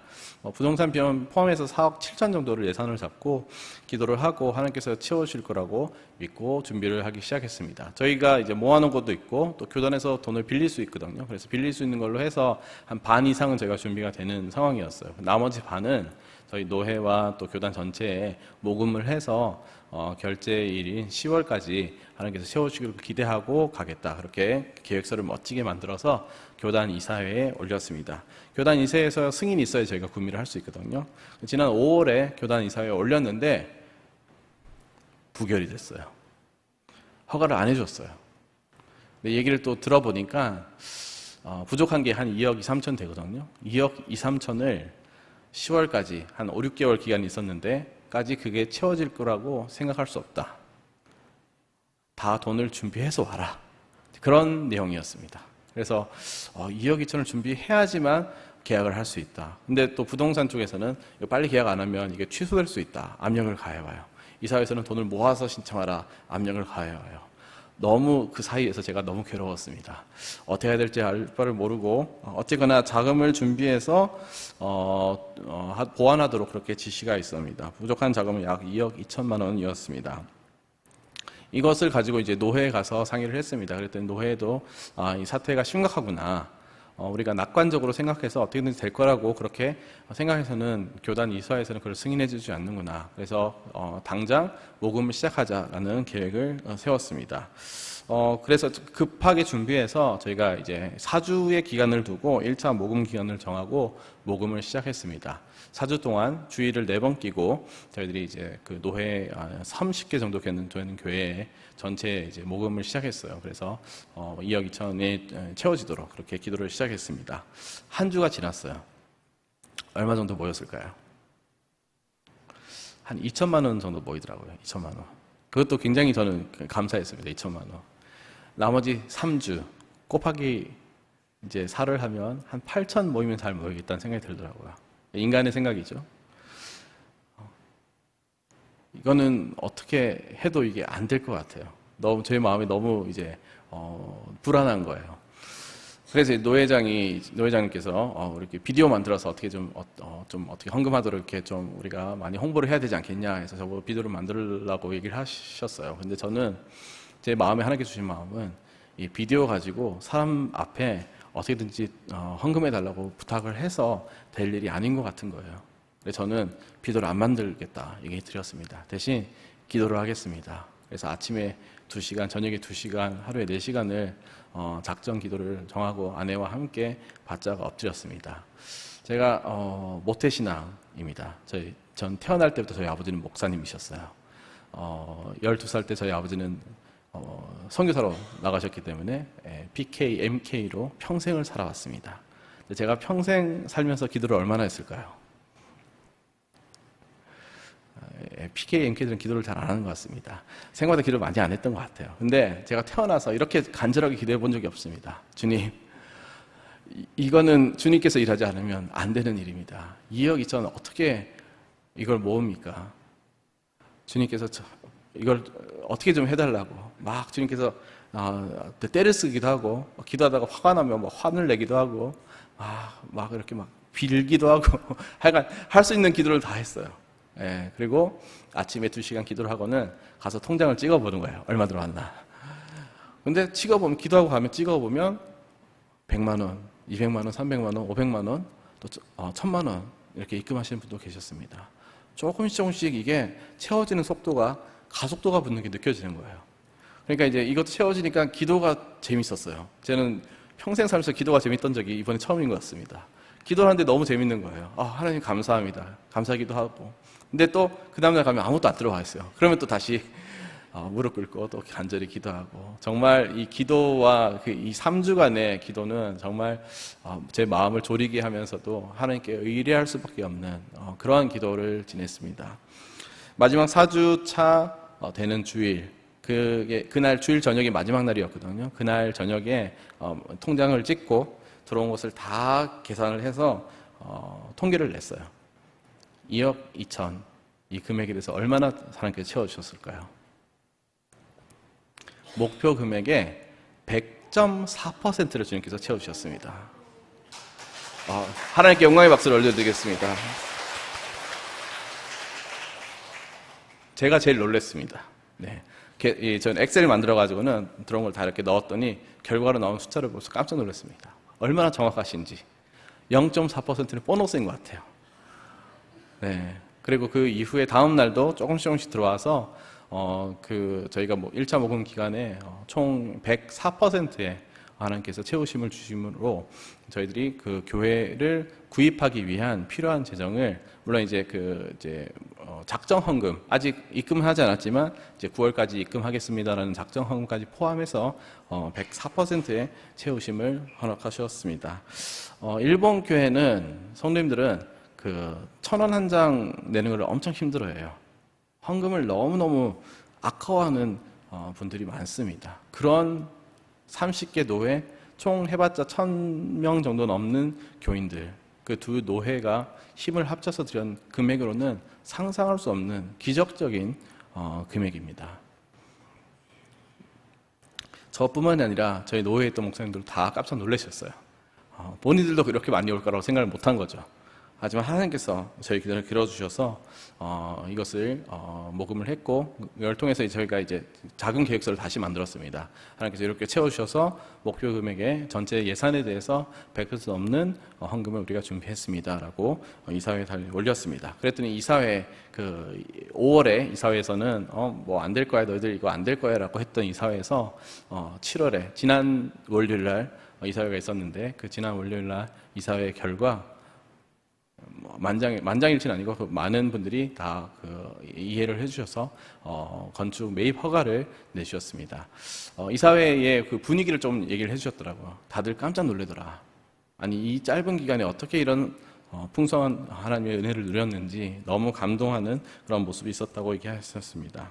부동산 비용 포함해서 4억 7천 정도를 예산을 잡고 기도를 하고 하나님께서 채워주실 거라고 믿고 준비를 하기 시작했습니다. 저희가 이제 모아놓은 것도 있고 또 교단에서 돈을 빌릴 수 있거든요. 그래서 빌릴 수 있는 걸로 해서 한 반 이상은 저희가 준비가 되는 상황이었어요. 나머지 반은 저희 노회와 또 교단 전체에 모금을 해서 결제일인 10월까지 하나님께서 세워주기를 기대하고 가겠다. 그렇게 계획서를 멋지게 만들어서 교단 이사회에 올렸습니다. 교단 이사회에서 승인이 있어야 저희가 구매를 할 수 있거든요. 지난 5월에 교단 이사회에 올렸는데 부결이 됐어요. 허가를 안 해줬어요. 근데 얘기를 또 들어보니까 부족한 게 한 2억 2, 3천 되거든요. 2억 2, 3천을 10월까지 한 5, 6개월 기간이 있었는데까지 그게 채워질 거라고 생각할 수 없다. 다 돈을 준비해서 와라. 그런 내용이었습니다. 그래서 2억 2천을 준비해야지만 계약을 할 수 있다. 근데 또 부동산 쪽에서는 이거 빨리 계약 안 하면 이게 취소될 수 있다. 압력을 가해와요. 이사회에서는 돈을 모아서 신청하라. 압력을 가해와요. 너무 그 사이에서 제가 너무 괴로웠습니다. 어떻게 해야 될지 알 바를 모르고 어쨌거나 자금을 준비해서 보완하도록 그렇게 지시가 있습니다. 부족한 자금은 약 2억 2천만 원이었습니다. 이것을 가지고 이제 노회에 가서 상의를 했습니다. 그랬더니 노회도 이 사태가 심각하구나. 우리가 낙관적으로 생각해서 어떻게든지 될 거라고 그렇게 생각해서는 교단 이사회에서는 그걸 승인해 주지 않는구나. 그래서 당장 모금을 시작하자라는 계획을 세웠습니다. 그래서 급하게 준비해서 저희가 이제 4주의 기간을 두고 1차 모금 기간을 정하고 모금을 시작했습니다. 4주 동안 주일을 4번 끼고 저희들이 이제 그 노회 30개 정도 되는 교회에 전체 이제 모금을 시작했어요. 그래서 2억 2천이 채워지도록 그렇게 기도를 시작했습니다. 한 주가 지났어요. 얼마 정도 모였을까요? 한 2천만 원 정도 모이더라고요. 2천만 원. 그것도 굉장히 저는 감사했습니다. 2천만 원. 나머지 3주 곱하기 이제 4를 하면 한 8천 모이면 잘 모이겠다는 생각이 들더라고요. 인간의 생각이죠. 이거는 어떻게 해도 이게 안 될 것 같아요. 너무 제 마음이 너무 이제 불안한 거예요. 그래서 노회장님께서 이렇게 비디오 만들어서 어떻게 좀 어떻게 헌금하도록 이렇게 좀 우리가 많이 홍보를 해야 되지 않겠냐 해서 저거 비디오를 만들라고 얘기를 하셨어요. 근데 저는 제 마음에 하나님께 주신 마음은 이 비디오 가지고 사람 앞에 어떻게든지 헌금해 달라고 부탁을 해서 될 일이 아닌 것 같은 거예요. 그래서 저는 비디오를 안 만들겠다 얘기 드렸습니다. 대신 기도를 하겠습니다. 그래서 아침에 2시간, 저녁에 2시간, 하루에 4시간을 작정 기도를 정하고 아내와 함께 바짝 엎드렸습니다. 제가 모태신앙입니다. 전 태어날 때부터 저희 아버지는 목사님이셨어요. 12살 때 저희 아버지는 선교사로 나가셨기 때문에 PK, MK로 평생을 살아왔습니다. 제가 평생 살면서 기도를 얼마나 했을까요? PK, MK들은 기도를 잘 안 하는 것 같습니다. 생각보다 기도를 많이 안 했던 것 같아요. 근데 제가 태어나서 이렇게 간절하게 기도해 본 적이 없습니다. 주님, 이거는 주님께서 일하지 않으면 안 되는 일입니다. 2억 2천 어떻게 이걸 모읍니까? 주님께서 이걸 어떻게 좀 해달라고 막 주님께서 때를 쓰기도 하고 기도하다가 화가 나면 막 화를 내기도 하고 막 이렇게 막 빌기도 하고 하여간 할 수 있는 기도를 다 했어요. 예, 그리고 아침에 2시간 기도를 하고는 가서 통장을 찍어보는 거예요. 얼마 들어왔나. 근데 기도하고 가면 찍어보면 100만 원, 200만 원, 300만 원, 500만 원, 또 1000만 원 이렇게 입금하시는 분도 계셨습니다. 조금씩 이게 채워지는 속도가 가속도가 붙는 게 느껴지는 거예요. 그러니까 이제 이것도 채워지니까 기도가 재밌었어요. 저는 평생 살면서 기도가 재밌던 적이 이번에 처음인 것 같습니다. 기도를 하는데 너무 재밌는 거예요. 하나님 감사합니다. 감사하기도 하고. 근데 또 그 다음날 가면 아무것도 안 들어가 있어요. 그러면 또 다시 무릎 꿇고 또 간절히 기도하고. 정말 이 기도와 이 3주간의 기도는 정말 제 마음을 졸이게 하면서도 하나님께 의뢰할 수밖에 없는 그러한 기도를 지냈습니다. 마지막 4주차 되는 주일, 그날 주일 저녁이 마지막 날이었거든요. 그날 저녁에 통장을 찍고 들어온 것을 다 계산을 해서 통계를 냈어요. 2억 2천, 이 금액에 대해서 얼마나 하나님께서 채워주셨을까요? 목표 금액의 100.4%를 주님께서 채워주셨습니다. 하나님께 영광의 박수를 올려드리겠습니다. 제가 제일 놀랐습니다. 네. 저는 엑셀을 만들어가지고는 들어온 걸 다 이렇게 넣었더니 결과로 나온 숫자를 보면서 깜짝 놀랐습니다. 얼마나 정확하신지. 0.4%는 보너스인 것 같아요. 네. 그리고 그 이후에 다음 날도 조금씩 들어와서 저희가 1차 모금 기간에 총 104%의 하나님께서 채우심을 주심으로 저희들이 그 교회를 구입하기 위한 필요한 재정을 물론 이제 작정 헌금 아직 입금은 하지 않았지만 이제 9월까지 입금하겠습니다라는 작정 헌금까지 포함해서 104%의 채우심을 허락하셨습니다. 일본 교회는 성도님들은 1,000원 한 장 내는 걸 엄청 힘들어해요. 헌금을 너무너무 아까워하는 분들이 많습니다. 그런 30개 노회 총 해봤자 1,000명 정도 넘는 교인들, 그 두 노회가 힘을 합쳐서 들인 금액으로는 상상할 수 없는 기적적인 금액입니다. 저뿐만이 아니라 저희 노회에 있던 목사님들 다 깜짝 놀라셨어요. 본인들도 그렇게 많이 올 거라고 생각을 못한 거죠. 하지만 하나님께서 저희 기도를 들어주셔서 이것을 모금을 했고, 이걸 통해서 저희가 이제 작은 계획서를 다시 만들었습니다. 하나님께서 이렇게 채워주셔서 목표 금액의 전체 예산에 대해서 100% 넘는 헌금을 우리가 준비했습니다라고 이사회에 올렸습니다. 그랬더니 이사회 5월에 이사회에서는 뭐 안 될 거야, 너희들 이거 안 될 거야라고 했던 이사회에서 7월에 지난 월요일 날 이사회가 있었는데, 그 지난 월요일 날 이사회 결과 만장일치는 아니고 많은 분들이 다 이해를 해주셔서 건축 매입 허가를 내주셨습니다. 이사회의 그 분위기를 좀 얘기를 해주셨더라고요. 다들 깜짝 놀라더라. 아니, 이 짧은 기간에 어떻게 이런 풍성한 하나님의 은혜를 누렸는지 너무 감동하는 그런 모습이 있었다고 얘기하셨습니다.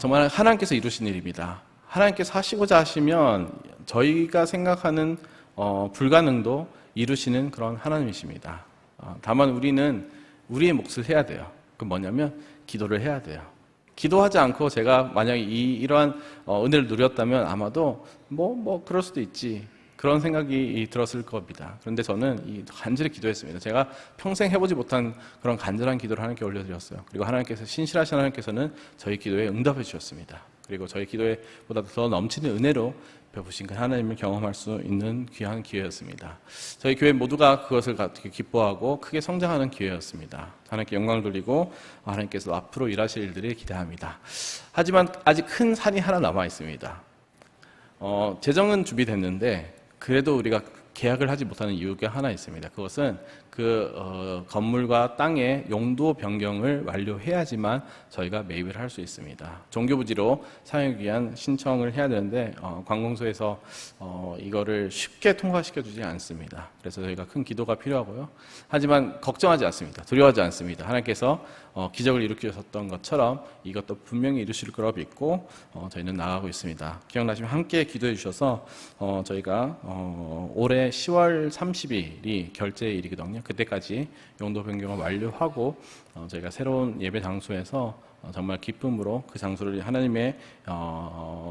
정말 하나님께서 이루신 일입니다. 하나님께서 하시고자 하시면 저희가 생각하는 불가능도 이루시는 그런 하나님이십니다. 다만 우리는 우리의 몫을 해야 돼요. 그 뭐냐면 기도를 해야 돼요. 기도하지 않고 제가 만약에 이러한 은혜를 누렸다면 아마도 뭐 그럴 수도 있지, 그런 생각이 들었을 겁니다. 그런데 저는 간절히 기도했습니다. 제가 평생 해보지 못한 그런 간절한 기도를 하나님께 올려드렸어요. 그리고 하나님께서, 신실하신 하나님께서는 저희 기도에 응답해 주셨습니다. 그리고 저희 기도에 보다 더 넘치는 은혜로 베푸신 그 하나님을 경험할 수 있는 귀한 기회였습니다. 저희 교회 모두가 그것을 기뻐하고 크게 성장하는 기회였습니다. 하나님께 영광을 돌리고 하나님께서 앞으로 일하실 일들을 기대합니다. 하지만 아직 큰 산이 하나 남아 있습니다. 재정은 준비됐는데 그래도 우리가 계약을 하지 못하는 이유가 하나 있습니다. 그것은 건물과 땅의 용도 변경을 완료해야지만 저희가 매입을 할 수 있습니다. 종교부지로 사용하기 위한 신청을 해야 되는데 관공서에서 이거를 쉽게 통과시켜 주지 않습니다. 그래서 저희가 큰 기도가 필요하고요. 하지만 걱정하지 않습니다. 두려워하지 않습니다. 하나님께서 기적을 일으키셨던 것처럼 이것도 분명히 이루실 거라고 믿고 저희는 나아가고 있습니다. 기억나시면 함께 기도해 주셔서 저희가 올해 10월 30일이 결제일이거든요. 그때까지 용도 변경을 완료하고 저희가 새로운 예배 장소에서 정말 기쁨으로 그 장소를 하나님의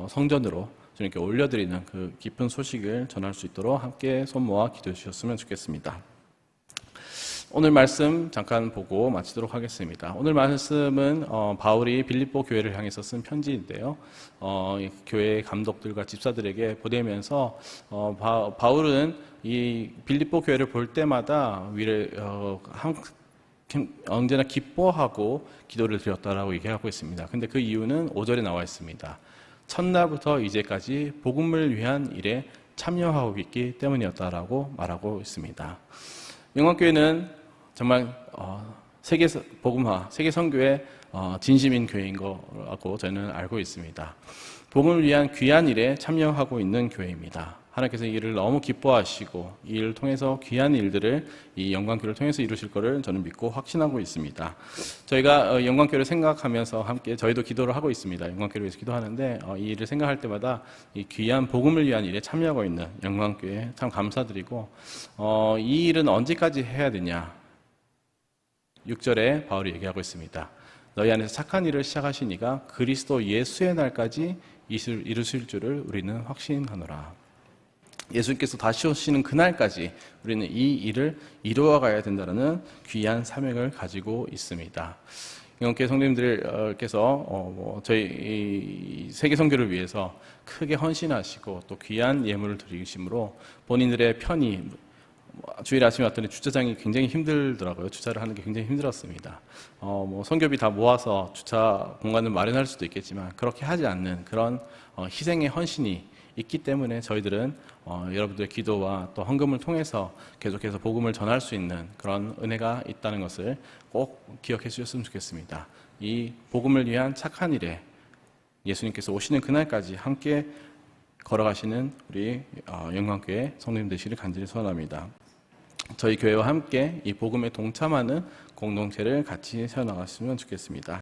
성전으로 주님께 올려드리는 그 기쁜 소식을 전할 수 있도록 함께 손 모아 기도해 주셨으면 좋겠습니다. 오늘 말씀 잠깐 보고 마치도록 하겠습니다. 오늘 말씀은 바울이 빌립보 교회를 향해서 쓴 편지인데요. 교회 감독들과 집사들에게 보내면서 바울은 이 빌립보 교회를 볼 때마다 언제나 기뻐하고 기도를 드렸다라고 얘기하고 있습니다. 근데 그 이유는 5절에 나와 있습니다. 첫날부터 이제까지 복음을 위한 일에 참여하고 있기 때문이었다라고 말하고 있습니다. 영광교회는 정말 세계 복음화, 세계 선교의 진심인 교회인 거라고 저는 알고 있습니다. 복음을 위한 귀한 일에 참여하고 있는 교회입니다. 하나님께서 이 일을 너무 기뻐하시고 이 일을 통해서 귀한 일들을 이 영광교회를 통해서 이루실 것을 저는 믿고 확신하고 있습니다. 저희가 영광교회를 생각하면서 함께 저희도 기도를 하고 있습니다. 영광교회를 위해서 기도하는데 이 일을 생각할 때마다 이 귀한 복음을 위한 일에 참여하고 있는 영광교회 참 감사드리고 이 일은 언제까지 해야 되냐? 6절에 바울이 얘기하고 있습니다. 너희 안에서 착한 일을 시작하시니가 그리스도 예수의 날까지 이루실 줄을 우리는 확신하노라. 예수님께서 다시 오시는 그날까지 우리는 이 일을 이루어가야 된다는 귀한 사명을 가지고 있습니다. 영계 성도님들께서 저희 세계 선교를 위해서 크게 헌신하시고 또 귀한 예물을 드리심으로 본인들의 편의, 주일 아침에 왔더니 주차장이 굉장히 힘들더라고요. 주차를 하는 게 굉장히 힘들었습니다. 선교비 다 모아서 주차 공간을 마련할 수도 있겠지만 그렇게 하지 않는 그런 희생의 헌신이 있기 때문에 저희들은 여러분들의 기도와 또 헌금을 통해서 계속해서 복음을 전할 수 있는 그런 은혜가 있다는 것을 꼭 기억해 주셨으면 좋겠습니다. 이 복음을 위한 착한 일에 예수님께서 오시는 그날까지 함께 걸어가시는 우리 영광교회 성도님 되시기를 간절히 소원합니다. 저희 교회와 함께 이 복음에 동참하는 공동체를 같이 세워나갔으면 좋겠습니다.